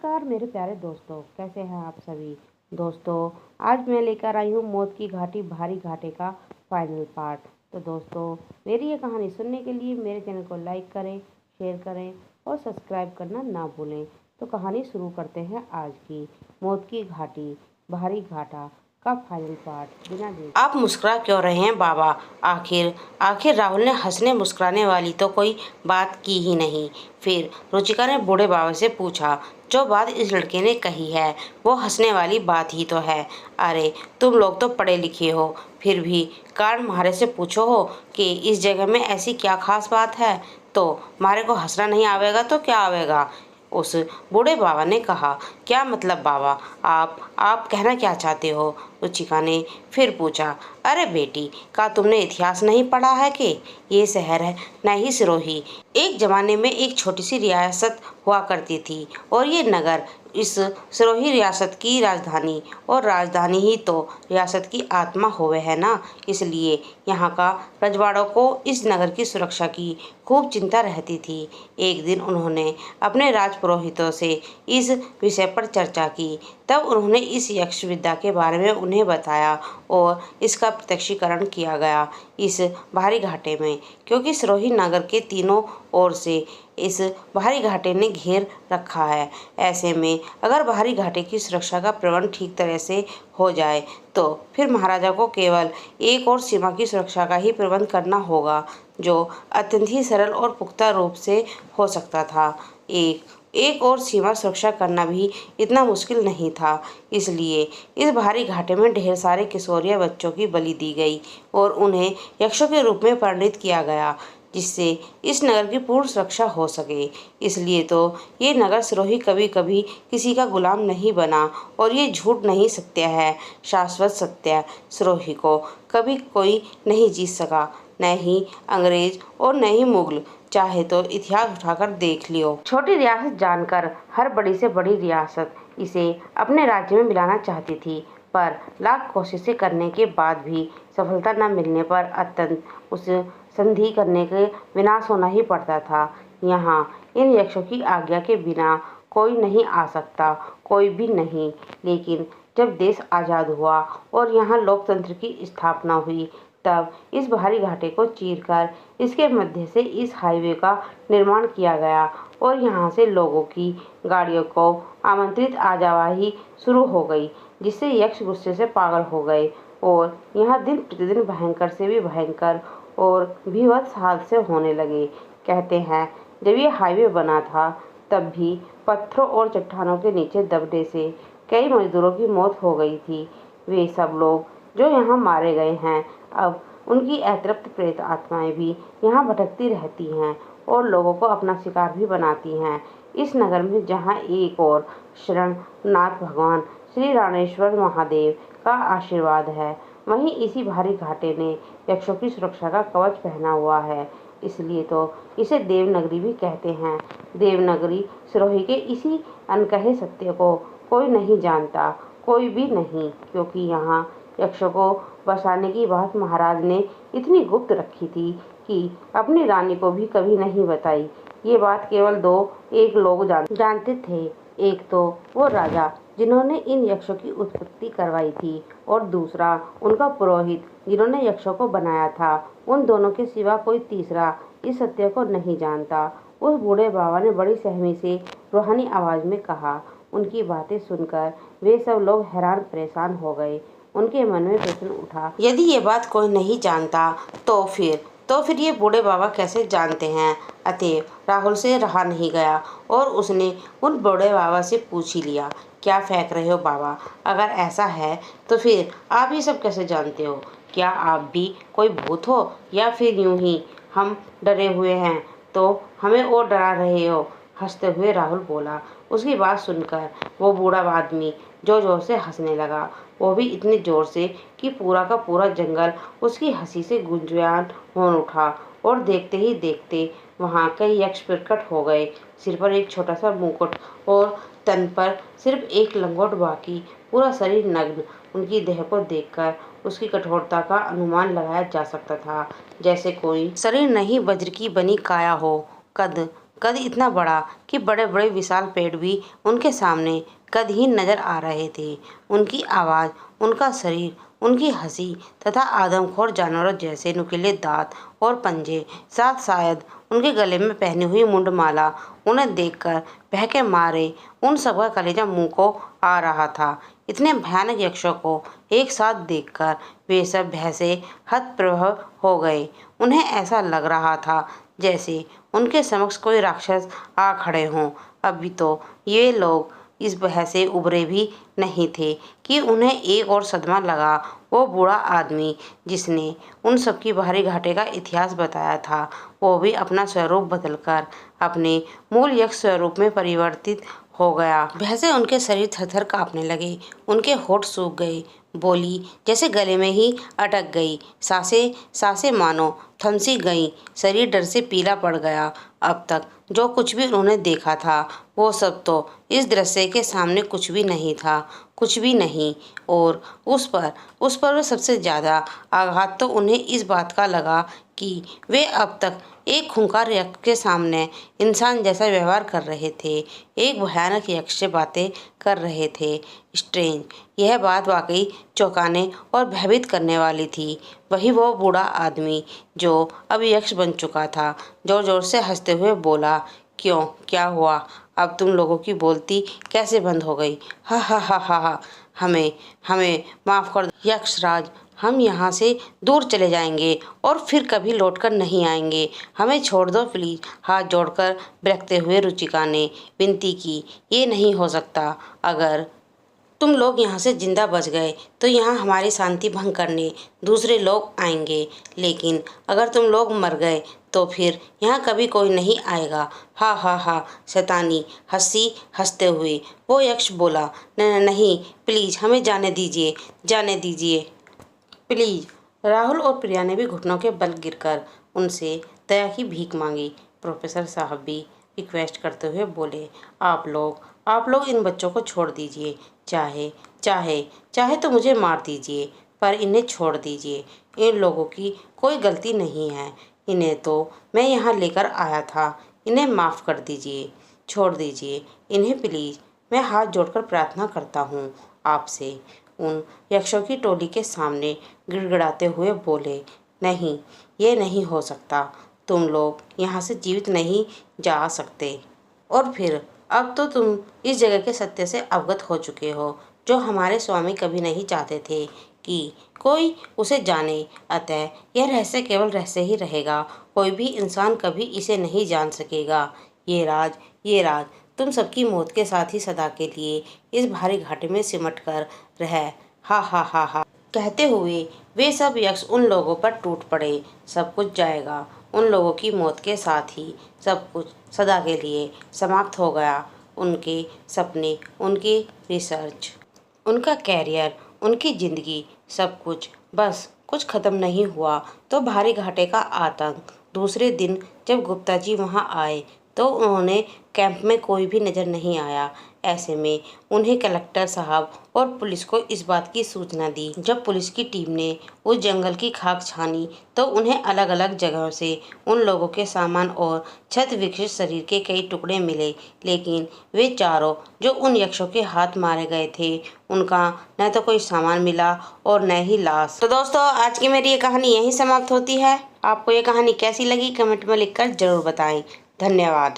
नमस्कार मेरे प्यारे दोस्तों, कैसे हैं आप सभी। दोस्तों, आज मैं लेकर आई हूँ मौत की घाटी भारी घाटे का फाइनल पार्ट। तो दोस्तों, मेरी ये कहानी सुनने के लिए मेरे चैनल को लाइक करें, शेयर करें और सब्सक्राइब करना ना भूलें। तो कहानी शुरू करते हैं आज की मौत की घाटी भारी घाटा का फाइनल पार्ट बिना देर। आप मुस्कुरा क्यों रहे हैं बाबा? आखिर आखिर राहुल ने हंसने मुस्कुराने वाली तो कोई बात की ही नहीं। फिर रुचिका ने बूढ़े बाबा से पूछा, जो बात इस लड़के ने कही है वो हंसने वाली बात ही तो है। अरे तुम लोग तो पढ़े लिखे हो, फिर भी कारण म्हारे से पूछो हो कि इस जगह में ऐसी क्या खास बात है, तो म्हारे को हंसना नहीं आवेगा तो क्या आवेगा। उस बूढ़े बाबा ने कहा, क्या मतलब बाबा, आप कहना क्या चाहते हो? रुचिका ने फिर पूछा, अरे बेटी, का तुमने इतिहास नहीं पढ़ा है कि ये शहर है नहीं सिरोही, एक जमाने में एक छोटी सी रियासत हुआ करती थी और ये नगर इस सिरोही रियासत की राजधानी, और राजधानी ही तो रियासत की आत्मा होवे है ना। इसलिए यहाँ का रजवाड़ों को इस नगर की सुरक्षा की खूब चिंता रहती थी। एक दिन उन्होंने अपने राजपुरोहितों से इस विषय पर चर्चा की। तब उन्होंने इस यक्ष विद्या के बारे में उन्हें बताया और इसका प्रत्यक्षीकरण किया गया इस भारी घाटे में, क्योंकि सिरोही नगर के तीनों ओर से इस भारी घाटे ने घेर रखा है। ऐसे में अगर भारी घाटे की सुरक्षा का प्रबंध ठीक तरह से हो जाए तो फिर महाराजा को केवल एक और सीमा की सुरक्षा का ही प्रबंध करना होगा, जो अत्यंत ही सरल और पुख्ता रूप से हो सकता था। एक और सीमा सुरक्षा करना भी इतना मुश्किल नहीं था। इसलिए इस भारी घाटे में ढेर सारे किशोरिया बच्चों की बलि दी गई और उन्हें यक्षों के रूप में परिणित किया गया, जिससे इस नगर की पूर्ण सुरक्षा हो सके। इसलिए तो ये नगर सिरोही कभी कभी किसी का गुलाम नहीं बना, और ये झूठ नहीं सत्य है, शाश्वत सत्य। सिरोही को कभी कोई नहीं जीत सका, न ही अंग्रेज और न ही मुगल। चाहे तो इतिहास उठाकर देख लियो। छोटी रियासत जानकर हर बड़ी से बड़ी रियासत इसे अपने राज्य में मिलाना चाहती थी, पर लाख कोशिशें करने के बाद भी सफलता न मिलने पर अत्यंत उस संधि करने के विनाश होना ही पड़ता था। यहाँ इन यक्षों की आज्ञा के बिना कोई नहीं आ सकता, कोई भी नहीं। लेकिन जब देश आज़ाद हुआ और यहाँ लोकतंत्र की स्थापना हुई, तब इस भारी घाटे को चीरकर इसके मध्य से इस हाईवे का निर्माण किया गया और यहाँ से लोगों की गाड़ियों को आमंत्रित आवाजाही शुरू हो गई, जिससे यक्ष गुस्से से पागल हो गए और यहाँ दिन प्रतिदिन भयंकर से भी भयंकर और भीभत्स हादसे होने लगे। कहते हैं, जब ये हाईवे बना था तब भी पत्थरों और चट्टानों के नीचे दबने से कई मजदूरों की मौत हो गई थी। वे सब लोग जो यहाँ मारे गए हैं, अब उनकी अतृप्त प्रेत आत्माएं भी यहाँ भटकती रहती हैं और लोगों को अपना शिकार भी बनाती हैं। इस नगर में जहाँ एक और शरणनाथ भगवान श्री राणेश्वर महादेव का आशीर्वाद है, वहीं इसी भारी घाटे ने यक्षों की सुरक्षा का कवच पहना हुआ है। इसलिए तो इसे देवनगरी भी कहते हैं। देवनगरी सिरोही के इसी अनकहे सत्य को कोई नहीं जानता, कोई भी नहीं, क्योंकि यहाँ यक्षों को बसाने की बात महाराज ने इतनी गुप्त रखी थी कि अपनी रानी को भी कभी नहीं बताई। ये बात केवल दो एक लोग जानते थे। एक तो वो राजा जिन्होंने इन यक्षों की उत्पत्ति करवाई थी, और दूसरा उनका पुरोहित जिन्होंने यक्षों को बनाया था। उन दोनों के सिवा कोई तीसरा इस सत्य को नहीं जानता। उस बूढ़े बाबा ने बड़ी सहमी से रूहानी आवाज में कहा। उनकी बातें सुनकर वे सब लोग हैरान परेशान हो गए। उनके मन में प्रश्न उठा, यदि ये बात कोई नहीं जानता तो फिर ये बूढ़े बाबा कैसे जानते हैं। अतएव राहुल से रहा नहीं गया और उसने उन बूढ़े बाबा से पूछ ही लिया, क्या फेंक रहे हो बाबा? अगर ऐसा है तो फिर आप ये सब कैसे जानते हो? क्या आप भी कोई भूत हो, या फिर यूं ही हम डरे हुए हैं तो हमें और डरा रहे हो? हंसते हुए राहुल बोला। उसकी बात सुनकर वो बूढ़ा आदमी जोर जोर से हंसने लगा, वो भी इतनी जोर से कि पूरा का पूरा जंगल उसकी हंसी से गुंजायमान हो उठा। और देखते ही देखते वहाँ कई यक्ष प्रकट हो गए। सिर पर एक छोटा सा मुकुट और तन पर सिर्फ एक लंगोट बाकी, पूरा शरीर नग्न। उनकी देह को देखकर उसकी कठोरता का अनुमान लगाया जा सकता था, जैसे कोई शरीर नहीं वज्र की बनी काया हो। कद कद इतना बड़ा कि बड़े बड़े विशाल पेड़ भी उनके सामने कदहीन नजर आ रहे थे। उनकी आवाज़, उनका शरीर, उनकी हंसी तथा आदमखोर जानवरों जैसे नुकीले दांत और पंजे, साथ शायद उनके गले में पहनी हुई मुंडमाला, उन्हें देखकर बहके मारे उन सबका कलेजा मुंह को आ रहा था। इतने भयानक यक्षों को एक साथ देखकर वे सब भय हतप्रभ हो गए। उन्हें ऐसा लग रहा था जैसे उनके समक्ष कोई राक्षस आ खड़े हों। अभी तो ये लोग इस भय से उबरे भी नहीं थे कि उन्हें एक और सदमा लगा। वो बूढ़ा आदमी जिसने उन सबकी बाहरी घाटे का इतिहास बताया था, वो भी अपना स्वरूप बदलकर अपने मूल यक्ष स्वरूप में परिवर्तित हो गया। भय से उनके शरीर थरथर कांपने लगे, उनके होंठ सूख गए, बोली जैसे गले में ही अटक गई, सांसें मानो थमसी गईं, शरीर डर से पीला पड़ गया। अब तक जो कुछ भी उन्होंने देखा था वो सब तो इस दृश्य के सामने कुछ भी नहीं था, कुछ भी नहीं। और उस पर सबसे ज़्यादा आघात तो उन्हें इस बात का लगा कि वे अब तक एक खूंखार यक्ष के सामने इंसान जैसा व्यवहार कर रहे थे, एक भयानक यक्ष से बातें कर रहे थे। स्ट्रेंज, यह बात वाकई चौंकाने और भयभीत करने वाली थी। वही वो बूढ़ा आदमी जो अब यक्ष बन चुका था, जोर जोर से हंसते हुए बोला, क्यों, क्या हुआ? अब तुम लोगों की बोलती कैसे बंद हो गई? हा हा हा हा हा। हमें माफ कर दो यक्षराज, हम यहाँ से दूर चले जाएंगे और फिर कभी लौटकर नहीं आएंगे। हमें छोड़ दो प्लीज। हाथ जोड़कर बिलखते हुए रुचिका ने विनती की, ये नहीं हो सकता। अगर तुम लोग यहाँ से जिंदा बच गए तो यहाँ हमारी शांति भंग करने दूसरे लोग आएंगे, लेकिन अगर तुम लोग मर गए तो फिर यहाँ कभी कोई नहीं आएगा। हा हा हा। शैतानी हंसी हंसते हुए वो यक्ष बोला, नहीं प्लीज हमें जाने दीजिए, जाने दीजिए प्लीज। राहुल और प्रिया ने भी घुटनों के बल गिरकर उनसे दया की भीख मांगी। प्रोफेसर साहब भी रिक्वेस्ट करते हुए बोले, आप लोग इन बच्चों को छोड़ दीजिए, चाहे तो मुझे मार दीजिए, पर इन्हें छोड़ दीजिए। इन लोगों की कोई गलती नहीं है, इन्हें तो मैं यहाँ लेकर आया था। इन्हें माफ़ कर दीजिए, छोड़ दीजिए इन्हें प्लीज़। मैं हाथ जोड़कर प्रार्थना करता हूँ आपसे। उन यक्षों की टोली के सामने गिड़गिड़ाते हुए बोले, नहीं, ये नहीं हो सकता। तुम लोग यहाँ से जीवित नहीं जा सकते। और फिर अब तो तुम इस जगह के सत्य से अवगत हो चुके हो, जो हमारे स्वामी कभी नहीं चाहते थे कि कोई उसे जाने। अतः यह रहस्य केवल रहस्य ही रहेगा, कोई भी इंसान कभी इसे नहीं जान सकेगा। ये राज तुम सबकी मौत के साथ ही सदा के लिए इस भारी घाटे में सिमट कर रह। हा हा हा हा। कहते हुए वे सब यक्ष उन लोगों पर टूट पड़े। सब कुछ जाएगा, उन लोगों की मौत के साथ ही सब कुछ सदा के लिए समाप्त हो गया। उनके सपने, उनकी रिसर्च, उनका कैरियर, उनकी ज़िंदगी, सब कुछ बस कुछ ख़त्म नहीं हुआ तो भारी घाटे का आतंक। दूसरे दिन जब गुप्ता जी वहाँ आए तो उन्होंने कैंप में कोई भी नज़र नहीं आया। ऐसे में उन्हें कलेक्टर साहब और पुलिस को इस बात की सूचना दी। जब पुलिस की टीम ने उस जंगल की खाक छानी तो उन्हें अलग अलग जगहों से उन लोगों के सामान और क्षत विक्षत शरीर के कई टुकड़े मिले, लेकिन वे चारों जो उन यक्षों के हाथ मारे गए थे, उनका न तो कोई सामान मिला और न ही लाश। तो दोस्तों, आज की मेरी ये कहानी यहीं समाप्त होती है। आपको ये कहानी कैसी लगी कमेंट में लिखकर ज़रूर बताएं। धन्यवाद।